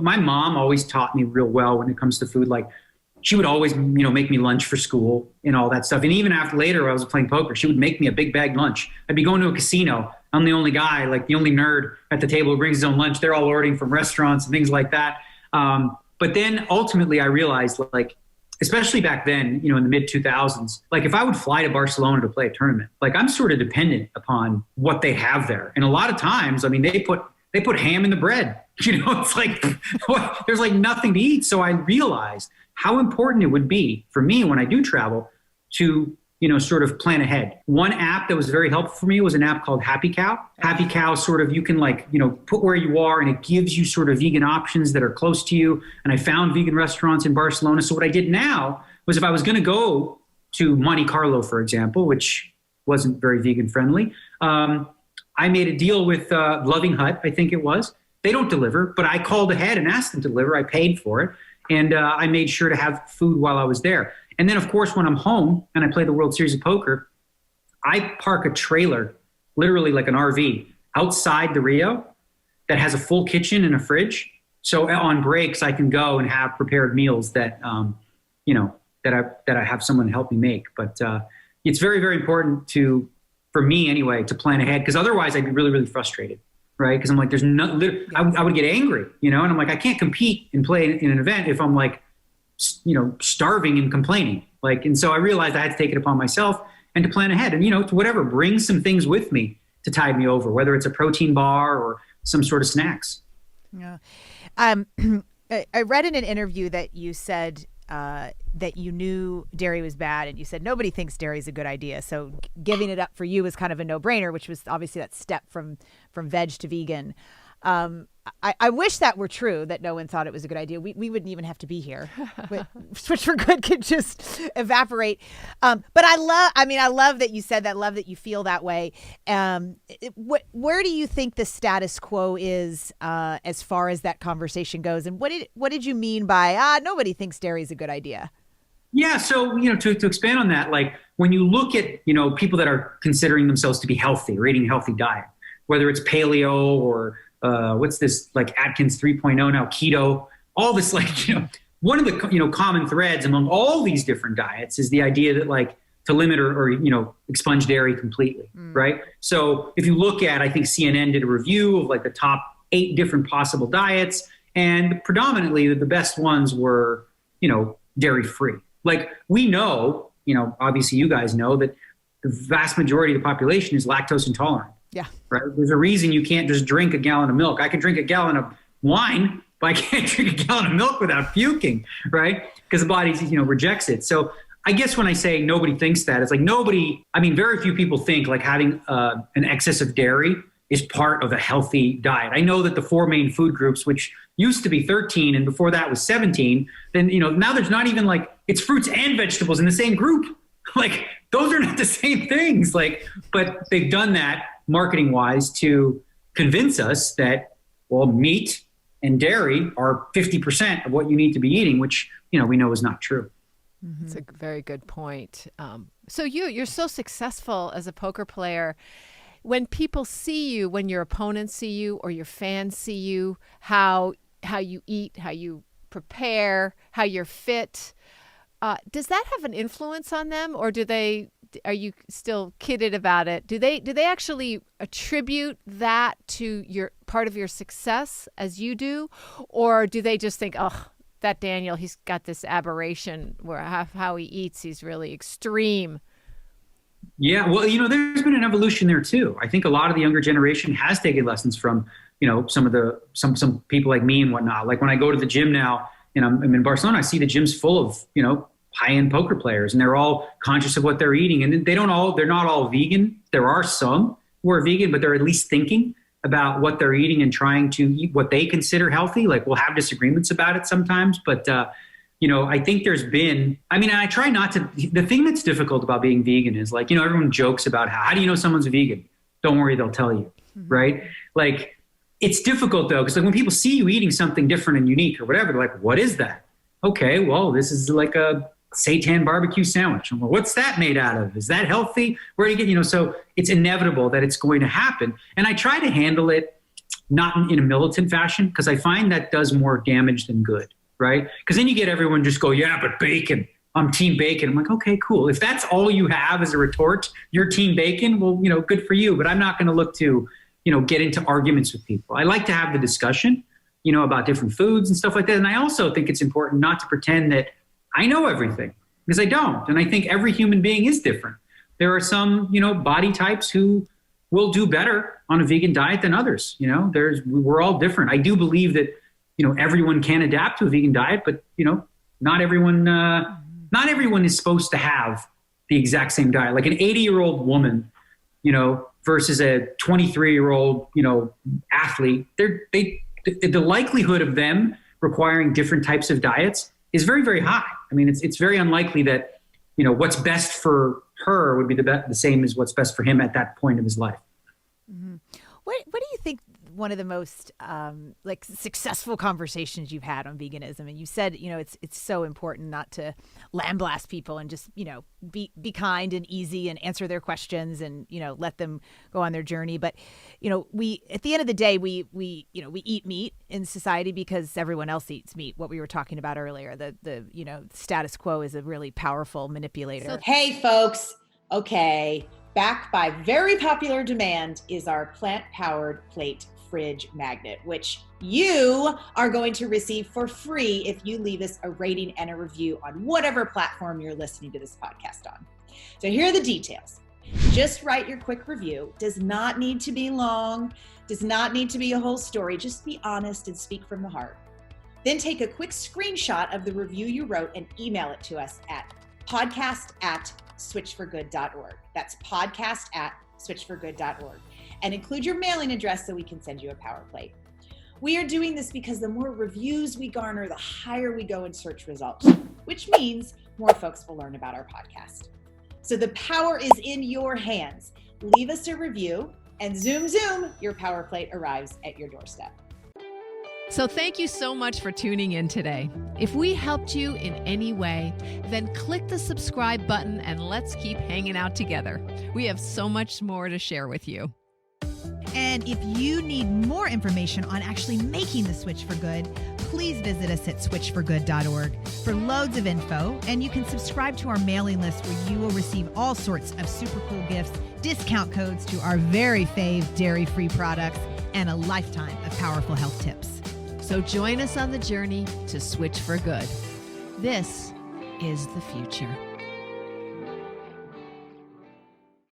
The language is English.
my mom always taught me real well when it comes to food. Like she would always, make me lunch for school and all that stuff. And even after later, I was playing poker, she would make me a big bag lunch. I'd be going to a casino. I'm the only guy, like the only nerd at the table who brings his own lunch. They're all ordering from restaurants and things like that. But then ultimately I realized, like, especially back then, in the mid 2000s, like if I would fly to Barcelona to play a tournament, like I'm sort of dependent upon what they have there. And a lot of times, I mean, they put ham in the bread, it's like, there's like nothing to eat. So I realized how important it would be for me when I do travel to, sort of plan ahead. One app that was very helpful for me was an app called Happy Cow. Happy Cow sort of, you can put where you are and it gives you sort of vegan options that are close to you. And I found vegan restaurants in Barcelona. So what I did now was if I was going to go to Monte Carlo, for example, which wasn't very vegan friendly, I made a deal with Loving Hut, I think it was. They don't deliver, but I called ahead and asked them to deliver. I paid for it. And I made sure to have food while I was there. And then, of course, when I'm home and I play the World Series of Poker, I park a trailer, literally like an RV, outside the Rio that has a full kitchen and a fridge. So on breaks, I can go and have prepared meals that, that I have someone help me make. But it's very, very important for me anyway, to plan ahead, because otherwise I'd be really, really frustrated. Right. Because I'm like, I would get angry, and I'm like, I can't compete and play in an event if I'm like, starving and complaining. And so I realized I had to take it upon myself and to plan ahead and, to whatever, bring some things with me to tide me over, whether it's a protein bar or some sort of snacks. Yeah. I read in an interview that you said that you knew dairy was bad, and you said nobody thinks dairy is a good idea. So giving it up for you was kind of a no-brainer, which was obviously that step from veg to vegan. I wish that were true, that no one thought it was a good idea. We wouldn't even have to be here. Switch for Good could just evaporate. But I love that you said that, love that you feel that way. Where do you think the status quo is as far as that conversation goes? And what did you mean by, nobody thinks dairy is a good idea? Yeah. So, to expand on that, like when you look at, people that are considering themselves to be healthy or eating a healthy diet, whether it's paleo or what's this, like Atkins 3.0 now, keto, all this, one of the, common threads among all these different diets is the idea that like to limit or expunge dairy completely. Right. So if you look at, I think CNN did a review of like the top 8 different possible diets, and predominantly the best ones were, dairy free. Like we know, obviously you guys know that the vast majority of the population is lactose intolerant. Yeah. Right. There's a reason you can't just drink a gallon of milk. I can drink a gallon of wine, but I can't drink a gallon of milk without puking. Right. Because the body, rejects it. So I guess when I say nobody thinks that, it's like very few people think like having an excess of dairy is part of a healthy diet. I know that the 4 main food groups, which used to be 13 and before that was 17, then, now there's not even like it's fruits and vegetables in the same group. Like those are not the same things. But they've done that marketing wise to convince us that, well, meat and dairy are 50% of what you need to be eating, which, we know is not true. That's a very good point. So you're so successful as a poker player. When people see you, when your opponents see you or your fans see you, how you eat, how you prepare, how you're fit, does that have an influence on them, or are you still kidded about it? Do they actually attribute that to your part of your success as you do, or do they just think, oh, that Daniel, he's got this aberration where how he eats, he's really extreme? Yeah, well, there's been an evolution there too. I think a lot of the younger generation has taken lessons from, some people like me and whatnot. Like when I go to the gym now, I'm in Barcelona, I see the gym's full of, high-end poker players, and they're all conscious of what they're eating. And they're not all vegan. There are some who are vegan, but they're at least thinking about what they're eating and trying to eat what they consider healthy. Like we'll have disagreements about it sometimes, but I think there's been, I try not to, the thing that's difficult about being vegan is like, everyone jokes about how do you know someone's a vegan? Don't worry, they'll tell you, right? Like it's difficult though, because like when people see you eating something different and unique or whatever, they're like, what is that? Okay, well, this is like a seitan barbecue sandwich. I'm like, what's that made out of? Is that healthy? Where do you get, so it's inevitable that it's going to happen. And I try to handle it not in a militant fashion, because I find that does more damage than good, right? Because then you get everyone just go, yeah, but bacon, I'm team bacon. I'm like, okay, cool. If that's all you have as a retort, you're team bacon, well, good for you. But I'm not going to look to, get into arguments with people. I like to have the discussion, about different foods and stuff like that. And I also think it's important not to pretend that I know everything, because I don't. And I think every human being is different. There are some, body types who will do better on a vegan diet than others. We're all different. I do believe that, everyone can adapt to a vegan diet, but, not everyone is supposed to have the exact same diet. Like an 80-year-old woman, versus a 23-year-old, athlete, the likelihood of them requiring different types of diets is very, very high. I mean, it's very unlikely that, what's best for her would be the same as what's best for him at that point of his life. Mm-hmm. What do you think one of the most successful conversations you've had on veganism? And you said, it's so important not to lambaste people and just, be kind and easy and answer their questions and, let them go on their journey. But, we, at the end of the day, we eat meat in society because everyone else eats meat. What we were talking about earlier, the status quo is a really powerful manipulator. So, hey folks. Okay. Back by very popular demand is our plant-powered plate fridge magnet, which you are going to receive for free if you leave us a rating and a review on whatever platform you're listening to this podcast on. So here are the details. Just write your quick review. Does not need to be long, does not need to be a whole story. Just be honest and speak from the heart. Then take a quick screenshot of the review you wrote and email it to us at podcast@switchforgood.org. That's podcast@switchforgood.org. And include your mailing address so we can send you a power plate. We are doing this because the more reviews we garner, the higher we go in search results, which means more folks will learn about our podcast. So the power is in your hands. Leave us a review and zoom, your power plate arrives at your doorstep. So thank you so much for tuning in today. If we helped you in any way, then click the subscribe button and let's keep hanging out together. We have so much more to share with you. And if you need more information on actually making the switch for good, please visit us at switchforgood.org for loads of info. And you can subscribe to our mailing list where you will receive all sorts of super cool gifts, discount codes to our very fave dairy-free products, and a lifetime of powerful health tips. So join us on the journey to switch for good. This is the future.